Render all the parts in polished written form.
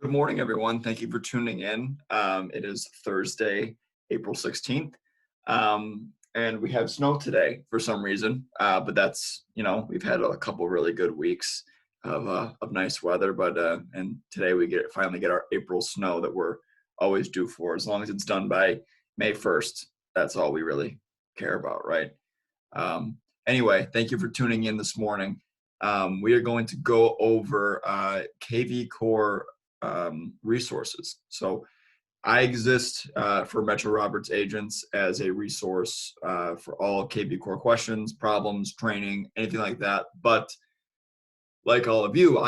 Good morning, everyone. Thank you for tuning in. It is Thursday, April 16th, and we have snow today for some reason. But that's, we've had a couple really good weeks of nice weather. And today we finally get our April snow that we're always due for. As long as it's done by May 1st, that's all we really care about, right? Anyway, thank you for tuning in this morning. We are going to go over kvCORE resources. So I exist for Metro Roberts agents as a resource for all kvCORE questions, problems, training, anything like that. But like all of you,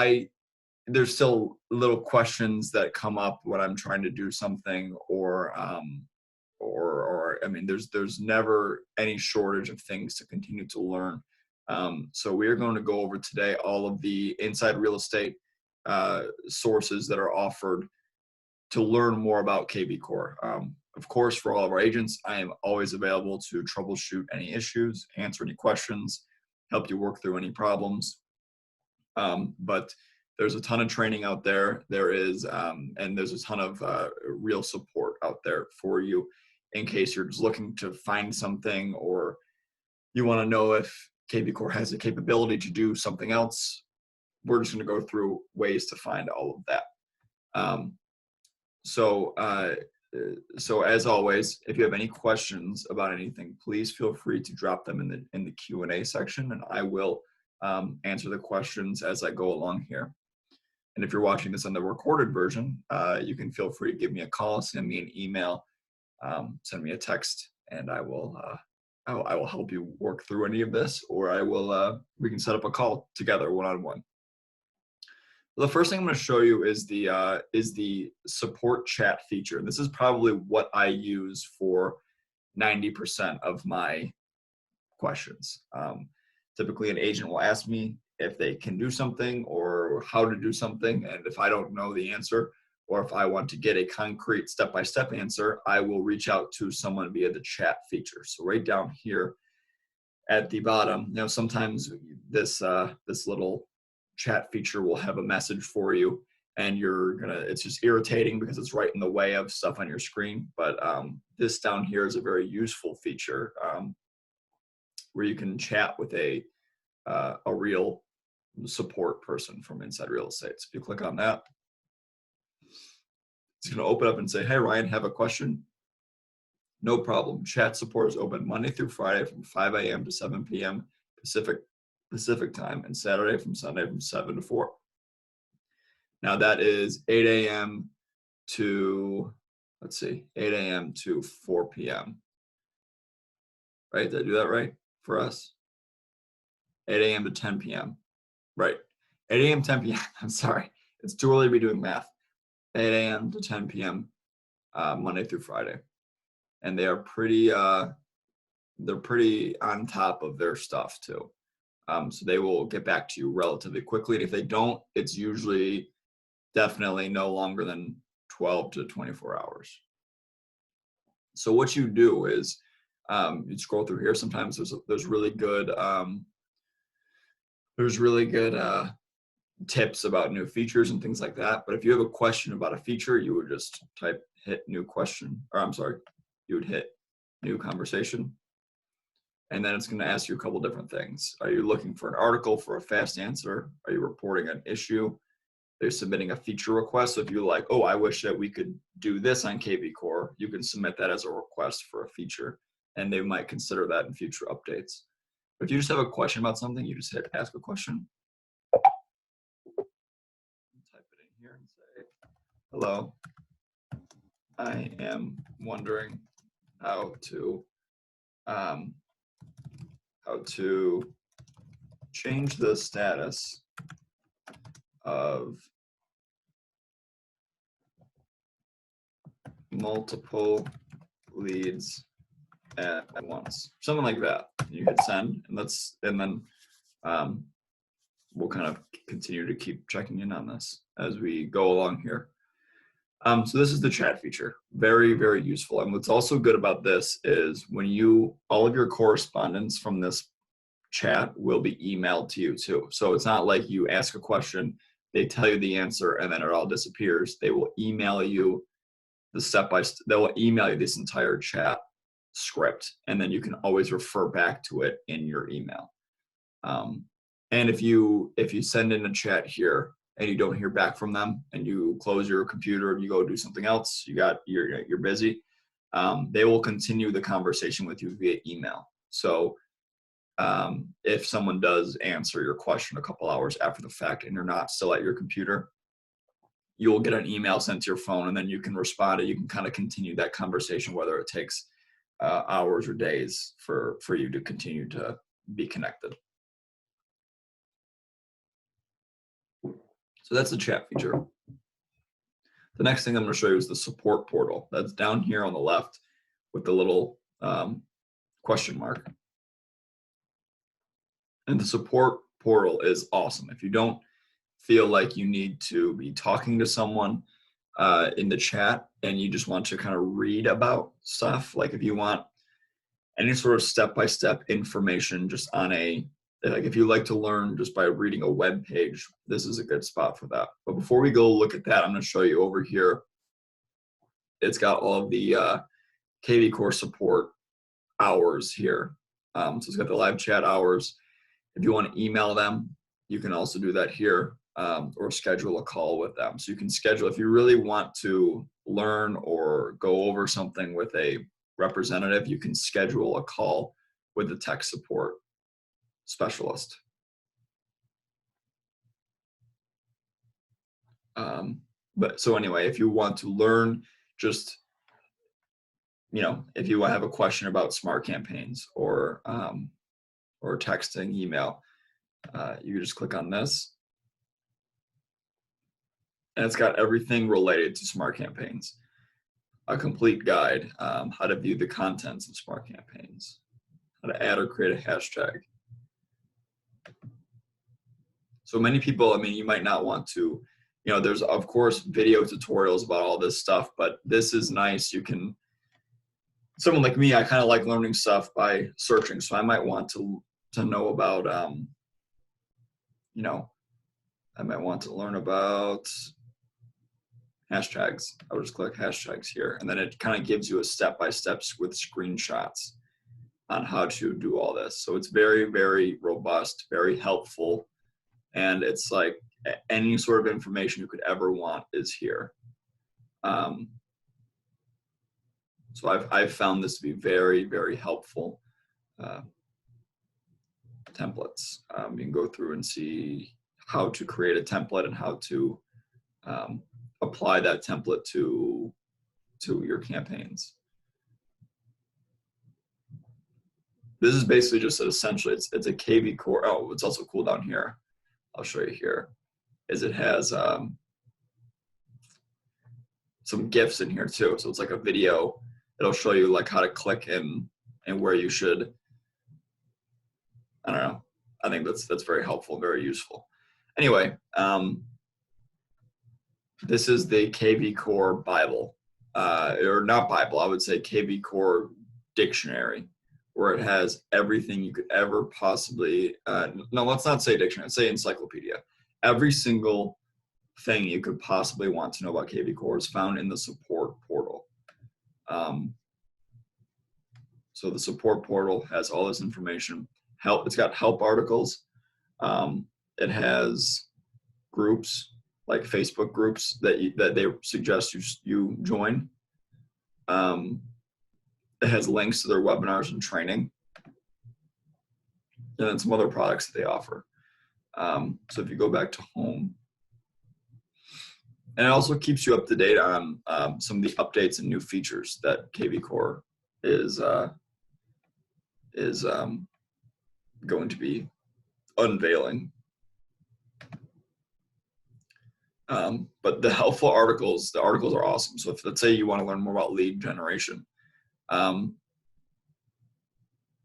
there's still little questions that come up when I'm trying to do something, or I mean, there's never any shortage of things to continue to learn. So we are going to go over today all of the inside real estate sources that are offered to learn more about kvCORE. Of course, for all of our agents, I am always available to troubleshoot any issues, answer any questions, help you work through any problems. But there's a ton of training out there. And there's a ton of real support out there for you in case you're just looking to find something, or you want to know if kvCORE has the capability to do something else. We're just going to go through ways to find all of that. So as always, if you have any questions about anything, please feel free to drop them in the Q&A section, and I will answer the questions as I go along here. And if you're watching this on the recorded version, you can feel free to give me a call, send me an email, send me a text, and I will help you work through any of this, or we can set up a call together one-on-one. The first thing I'm going to show you is the support chat feature. This is probably what I use for 90% of my questions. Typically, an agent will ask me if they can do something or how to do something, and if I don't know the answer, or if I want to get a concrete step-by-step answer, I will reach out to someone via the chat feature. So right down here at the bottom, sometimes this little chat feature will have a message for you, and it's just irritating because it's right in the way of stuff on your screen. But this down here is a very useful feature where you can chat with a real support person from inside real estate. So if you click on that, it's going to open up and say, "Hey Ryan, have a question?" No problem. Chat support is open Monday through Friday from 5 a.m. to 7 p.m. Pacific time, and Saturday from Sunday from 7 to 4. Now that is 8 a.m. to, 8 a.m. to 4 p.m. Right? Did I do that right for us? 8 a.m. to 10 p.m. Right. 8 a.m. 10 p.m. I'm sorry. It's too early to be doing math. 8 a.m. to 10 p.m. Monday through Friday. And they are pretty on top of their stuff too. So they will get back to you relatively quickly. And if they don't, it's usually definitely no longer than 12 to 24 hours. So what you do is you scroll through here. Sometimes there's really good tips about new features and things like that. But if you have a question about a feature, you would just hit new question, or I'm sorry, you would hit new conversation. And then it's going to ask you a couple different things. Are you looking for an article for a fast answer? Are you reporting an issue? They're submitting a feature request. So if you're like, oh, I wish that we could do this on kvCORE, you can submit that as a request for a feature, and they might consider that in future updates. But if you just have a question about something, you just hit ask a question. Type it in here and say, hello, I am wondering how to change the status of multiple leads at once, something like that. You hit send, and then we'll kind of continue to keep checking in on this as we go along here. So this is the chat feature. Very, very useful. And what's also good about this is all of your correspondence from this chat will be emailed to you too. So it's not like you ask a question, they tell you the answer and then it all disappears. They will email you the step-by-step, they'll email you this entire chat script, and then you can always refer back to it in your email. And if you send in a chat here and you don't hear back from them and you close your computer and you go do something else, you're busy, they will continue the conversation with you via email. So if someone does answer your question a couple hours after the fact and you're not still at your computer, you'll get an email sent to your phone, and then you can respond, and you can kind of continue that conversation, whether it takes hours or days for you to continue to be connected. So that's the chat feature. The next thing I'm going to show you is the support portal. That's down here on the left with the little question mark. And the support portal is awesome. If you don't feel like you need to be talking to someone in the chat and you just want to kind of read about stuff, like if you want any sort of step-by-step information just on like if you like to learn just by reading a web page, this is a good spot for that. But before we go look at that, I'm going to show you over here. It's got all of the kvCORE support hours here. So it's got the live chat hours. If you want to email them, you can also do that here, or schedule a call with them. So you can schedule, if you really want to learn or go over something with a representative, you can schedule a call with the tech support specialist. But so anyway, if you want to learn, just, if you have a question about smart campaigns or texting, email, you can just click on this. And it's got everything related to smart campaigns. A complete guide, how to view the contents of smart campaigns, how to add or create a hashtag. So many people, you might not want to, there's of course video tutorials about all this stuff, but this is nice. Someone like me, I kind of like learning stuff by searching. So I might want to know about, I might want to learn about hashtags. I'll just click hashtags here, and then it kind of gives you a step-by-step with screenshots on how to do all this. So it's very, very robust, very helpful, and it's like any sort of information you could ever want is here. So I've found this to be very, very helpful. Templates. You can go through and see how to create a template and how to apply that template to your campaigns. This is basically just essentially, it's a kvCORE. Oh, it's also cool down here. I'll show you here. Is it has some GIFs in here too. So it's like a video. It'll show you like how to click and where you should. I don't know. I think that's very helpful, very useful. Anyway, this is the kvCORE Bible, or not Bible, I would say kvCORE Dictionary, where it has everything you could ever possibly, no, let's not say dictionary, let's say encyclopedia. Every single thing you could possibly want to know about kvCORE is found in the support portal. So the support portal has all this information. It's got help articles. It has groups, like Facebook groups that they suggest you join. It has links to their webinars and training, and then some other products that they offer. So if you go back to home, and it also keeps you up to date on some of the updates and new features that kvCORE is going to be unveiling. But the helpful articles, the articles are awesome. So if, let's say you want to learn more about lead generation,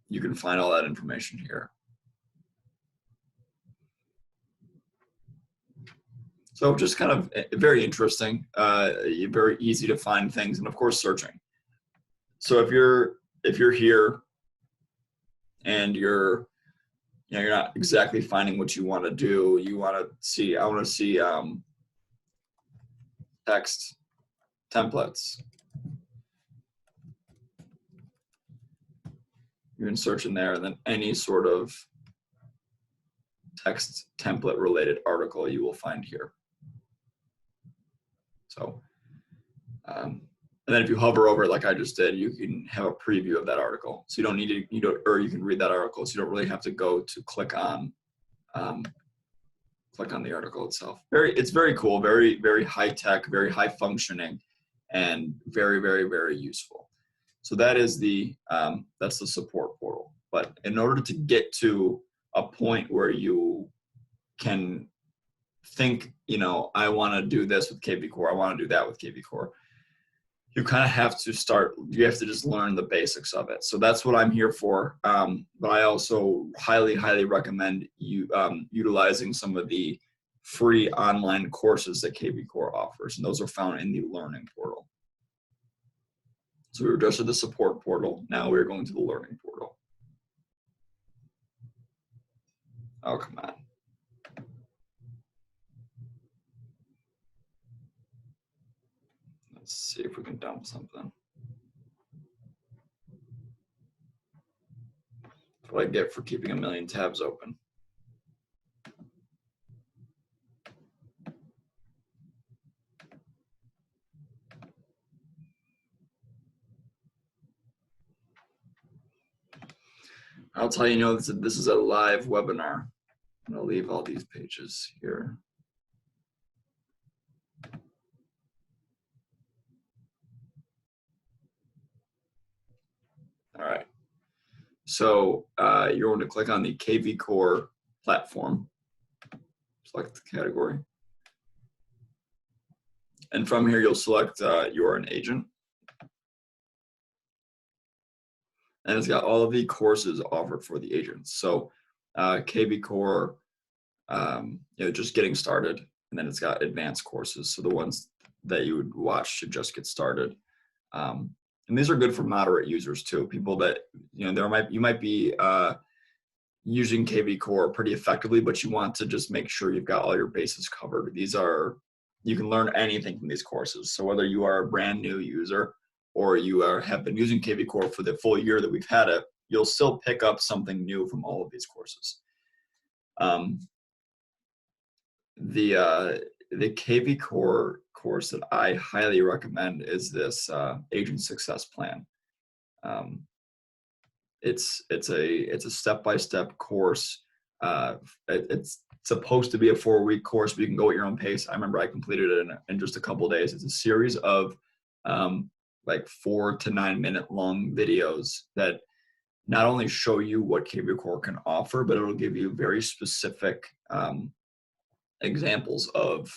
you can find all that information here. So just kind of very interesting, very easy to find things, and of course searching. So if you're here and you're you're not exactly finding what you want to do. You want to see, I want to see text templates. You can search in there, and then any sort of text template related article you will find here. So, and then if you hover over it like I just did, you can have a preview of that article. So you don't need to, or you can read that article. So you don't really have to go to click on the article itself. It's very cool, very, very high tech, very high functioning, and very, very, very useful. So that is that's the support portal. But in order to get to a point where you can think, I want to do this with kvCORE, I want to do that with kvCORE, you kind of have to just learn the basics of it. So that's what I'm here for. But I also highly, highly recommend you utilizing some of the free online courses that kvCORE offers. And those are found in the learning portal. So we were just at the support portal. Now we're going to the learning portal. Oh, come on. Let's see if we can dump something. That's what I get for keeping a million tabs open. I'll tell you, this is a live webinar. I'm going to leave all these pages here. All right. So you're going to click on the kvCORE platform, select the category. And from here, you'll select you're an agent. And it's got all of the courses offered for the agents. So kvCORE, just getting started. And then it's got advanced courses. So the ones that you would watch to just get started. And these are good for moderate users too. People that, you might be using kvCORE pretty effectively, but you want to just make sure you've got all your bases covered. You can learn anything from these courses. So whether you are a brand new user or you have been using kvCORE for the full year that we've had it, you'll still pick up something new from all of these courses. The kvCORE course that I highly recommend is this Agent Success Plan. It's a step-by-step course. It's supposed to be a 4-week course, but you can go at your own pace. I remember I completed it in just a couple of days. It's a series of like 4 to 9 minute long videos that not only show you what kvCORE can offer, but it'll give you very specific examples of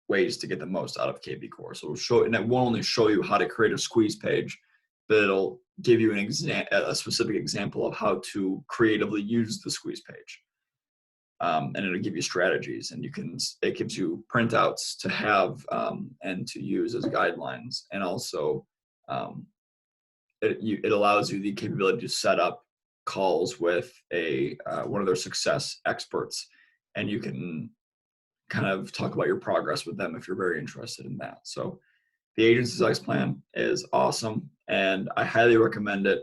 ways to get the most out of kvCORE. So it'll show, and it won't only show you how to create a squeeze page, but it'll give you a specific example of how to creatively use the squeeze page. And it'll give you strategies, and it gives you printouts to have and to use as guidelines. And also it allows you the capability to set up calls with one of their success experts, and you can kind of talk about your progress with them if you're very interested in that. So the Agent Success Plan is awesome, and I highly recommend it.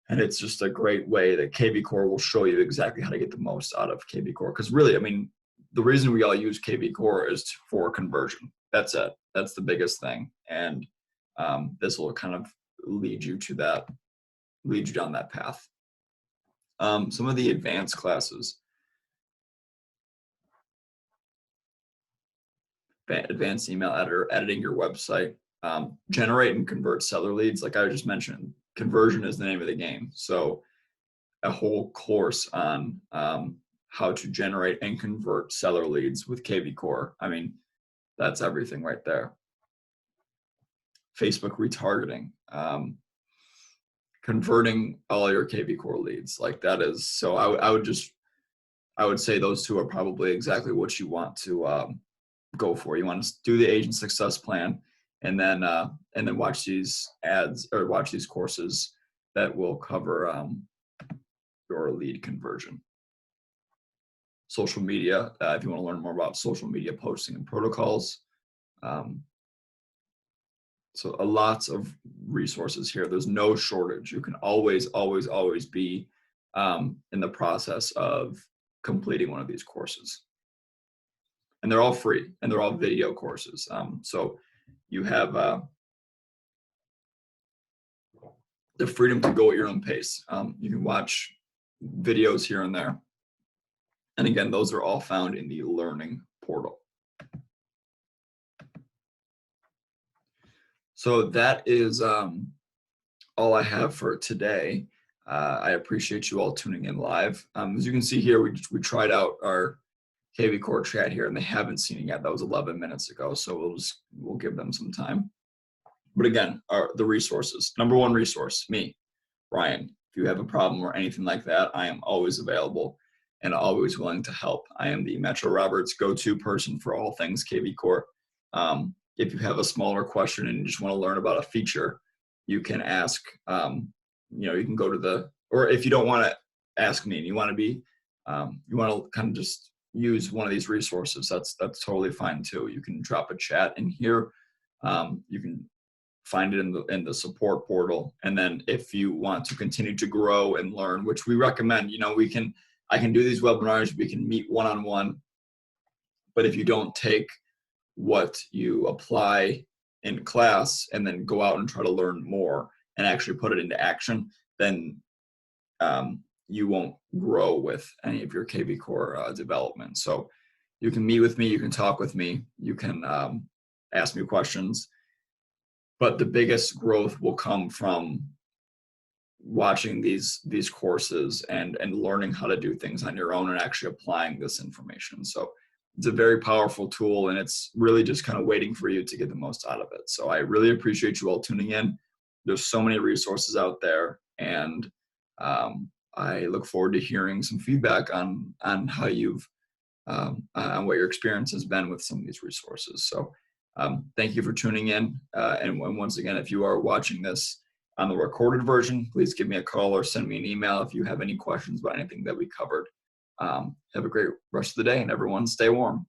And it's just a great way that kvCORE will show you exactly how to get the most out of kvCORE. Because really, I mean, the reason we all use kvCORE is for conversion. That's it. That's the biggest thing. And this will kind of lead you down that path. Some of the advanced classes. Advanced email editor, editing your website, generate and convert seller leads. Like I just mentioned, conversion is the name of the game. So a whole course on how to generate and convert seller leads with kvCORE. I mean, that's everything right there. Facebook retargeting, converting all your kvCORE leads. Like that is, so I would say those two are probably exactly what you want to go for. You want to do the Agent Success Plan, and then watch these ads or watch these courses that will cover your lead conversion. Social media, if you want to learn more about social media posting and protocols. So lots of resources here. There's no shortage. You can always, always, always be in the process of completing one of these courses. And they're all free, and they're all video courses. So you have the freedom to go at your own pace. You can watch videos here and there. And again, those are all found in the learning portal. So that is all I have for today. I appreciate you all tuning in live. As you can see here, we tried out our kvCORE chat here, and they haven't seen it yet. That was 11 minutes ago, so we'll give them some time. But again, the resources. Number one resource, me, Ryan. If you have a problem or anything like that, I am always available and always willing to help. I am the Metro Roberts go-to person for all things kvCORE. If you have a smaller question and you just want to learn about a feature, you can ask, you can go to or if you don't want to ask me and you want to you want to kind of just use one of these resources, that's totally fine too. You can drop a chat in here. You can find it in the support portal. And then if you want to continue to grow and learn, which we recommend, I can do these webinars, we can meet one-on-one, but if you don't take what you apply in class and then go out and try to learn more and actually put it into action, then you won't grow with any of your kvCORE development. So you can meet with me, you can talk with me, you can ask me questions, but the biggest growth will come from watching these courses and learning how to do things on your own and actually applying this information. So it's a very powerful tool, and it's really just kind of waiting for you to get the most out of it. So I really appreciate you all tuning in. There's so many resources out there, and I look forward to hearing some feedback on how you've on what your experience has been with some of these resources. So thank you for tuning in. And once again, if you are watching this on the recorded version, please give me a call or send me an email if you have any questions about anything that we covered. Have a great rest of the day, and everyone stay warm.